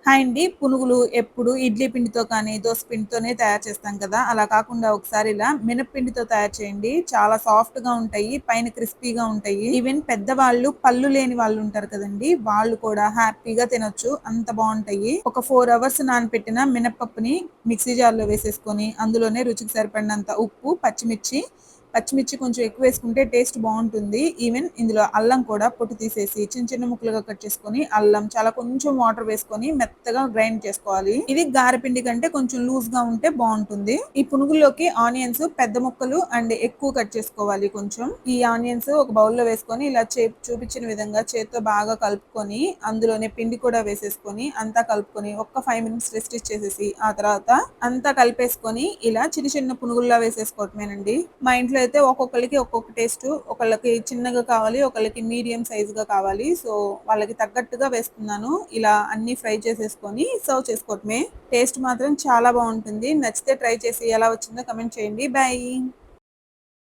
Hi అండి. పునుగులు ఎప్పుడు ఇడ్లీ పిండితో కానీ, దోస పిండితోనే తయారు చేస్తాం కదా! అలా కాకుండా ఒకసారి ఇలా మినప్పిండితో తయారు చేయండి. చాలా సాఫ్ట్‌గా ఉంటాయి. పైన క్రిస్పీగా ఉంటాయి. ఈవెన్ పెద్దవాళ్ళు, పళ్ళు లేని వాళ్ళు ఉంటారు కదండీ! వాళ్ళు కూడా హ్యాపీగా తినొచ్చు. అంత బావుంటాయి. ఒక 4 అవర్స్ నానపెట్టిన మినపప్పుని మిక్సీ జార్‌లో వేసేసుకొని, అందులోనే రుచికి సరిపడినంత ఉప్పు, పచ్చిమిర్చి కొంచెం ఎక్కువ వేసుకుంటే టేస్ట్ బాగుంటుంది. ఈవెన్ ఇందులో అల్లం కూడా పొట్టు తీసేసి చిన్న చిన్న ముక్కలుగా కట్ చేసుకొని, అల్లం చాలా కొంచెం వాటర్ వేసుకొని మెత్తగా గ్రైండ్ చేసుకోవాలి. ఇది గారెపిండి కంటే కొంచెం లూజ్ గా ఉంటే బాగుంటుంది. ఈ పునుగుల్లోకి ఆనియన్స్ పెద్ద ముక్కలు అండ్ ఎక్కువ కట్ చేసుకోవాలి. కొంచెం ఈ ఆనియన్స్ ఒక బౌల్లో వేసుకొని ఇలా చూపించిన విధంగా చేత్తో బాగా కలుపుకొని, అందులోనే పిండి కూడా వేసేసుకొని అంతా కలుపుకొని ఒక్క 5 మినిట్స్ రెస్ట్ ఇచ్చేసేసి, ఆ తర్వాత అంతా కలిపేసుకొని ఇలా చిన్న చిన్న పునుగుల్లా వేసేసుకోవటమేనండి. మా ఇంట్లో అయితే ఒక్కొక్కరికి ఒక్కొక్క టేస్ట్. ఒకళ్ళకి చిన్నగా కావాలి, ఒకళ్ళకి మీడియం సైజుగా కావాలి. సో వాళ్ళకి తగ్గట్టుగా వేస్తున్నాను. ఇలా అన్ని ఫ్రై చేసేసుకొని సర్వ్ చేసుకోవటమే. టేస్ట్ మాత్రం చాలా బాగుంటుంది. నచ్చితే ట్రై చేసి ఎలా వచ్చిందో కమెంట్ చేయండి. బాయ్.